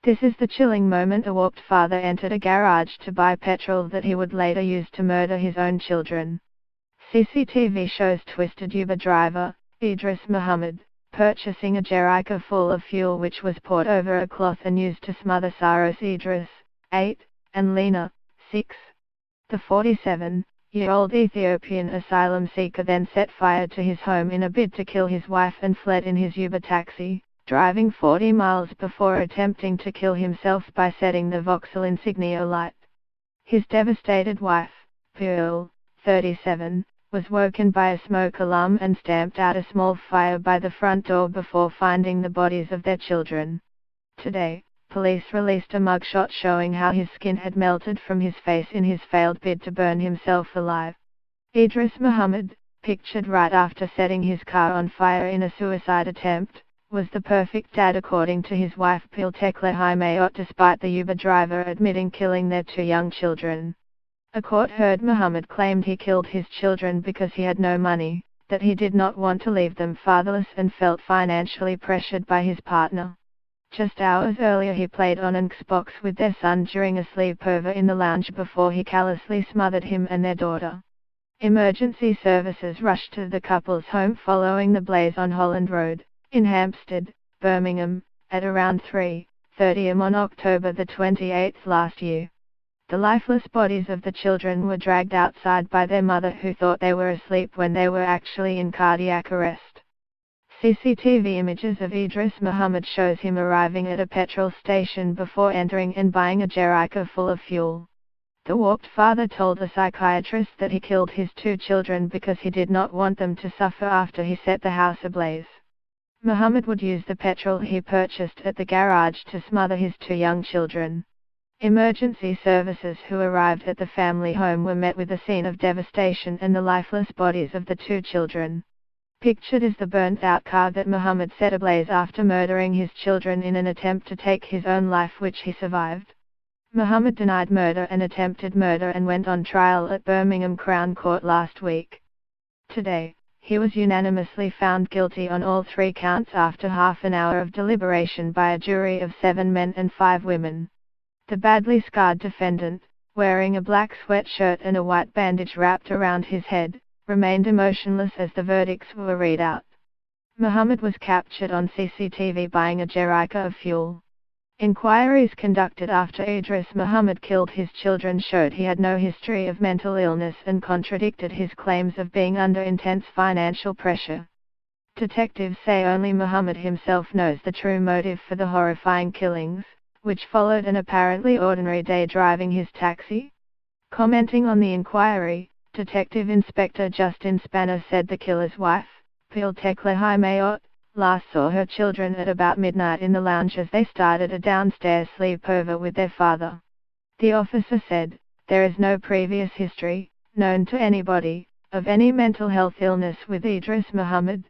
This is the chilling moment a warped father entered a garage to buy petrol that he would later use to murder his own children. CCTV shows twisted Uber driver, Idris Muhammad, purchasing a jerrycan full of fuel which was poured over a cloth and used to smother Saros Idris, 8, and Lena, 6. The 47-year-old Ethiopian asylum seeker then set fire to his home in a bid to kill his wife and fled in his Uber taxi, driving 40 miles before attempting to kill himself by setting the Vauxhall insignia alight. His devastated wife, Pearl, 37, was woken by a smoke alarm and stamped out a small fire by the front door before finding the bodies of their children. Today, police released a mugshot showing how his skin had melted from his face in his failed bid to burn himself alive. Idris Muhammad, pictured right after setting his car on fire in a suicide attempt, was the perfect dad according to his wife Pearl Teklehaimayot, despite the Uber driver admitting killing their 2 young children. A court heard Muhammad claimed he killed his children because he had no money, that he did not want to leave them fatherless and felt financially pressured by his partner. Just hours earlier he played on an Xbox with their son during a sleepover in the lounge before he callously smothered him and their daughter. Emergency services rushed to the couple's home following the blaze on Holland Road, in Hampstead, Birmingham, at around 3:30 am on October the 28th last year. The lifeless bodies of the children were dragged outside by their mother, who thought they were asleep when they were actually in cardiac arrest. CCTV images of Idris Muhammad shows him arriving at a petrol station before entering and buying a jerrycan full of fuel. The warped father told a psychiatrist that he killed his 2 children because he did not want them to suffer after he set the house ablaze. Muhammad would use the petrol he purchased at the garage to smother his 2 young children. Emergency services who arrived at the family home were met with a scene of devastation and the lifeless bodies of the 2 children. Pictured is the burnt-out car that Muhammad set ablaze after murdering his children in an attempt to take his own life, which he survived. Muhammad denied murder and attempted murder and went on trial at Birmingham Crown Court last week. Today, he was unanimously found guilty on all 3 counts after half an hour of deliberation by a jury of 7 men and 5 women. The badly scarred defendant, wearing a black sweatshirt and a white bandage wrapped around his head, remained emotionless as the verdicts were read out. Muhammad was captured on CCTV buying a jerrycan of fuel. Inquiries conducted after Idris Muhammad killed his children showed he had no history of mental illness and contradicted his claims of being under intense financial pressure. Detectives say only Muhammad himself knows the true motive for the horrifying killings, which followed an apparently ordinary day driving his taxi. Commenting on the inquiry, Detective Inspector Justin Spanner said the killer's wife, Pearl Teklehaimayot, last saw her children at about midnight in the lounge as they started a downstairs sleepover with their father. The officer said, "There is no previous history, known to anybody, of any mental health illness with Idris Muhammad,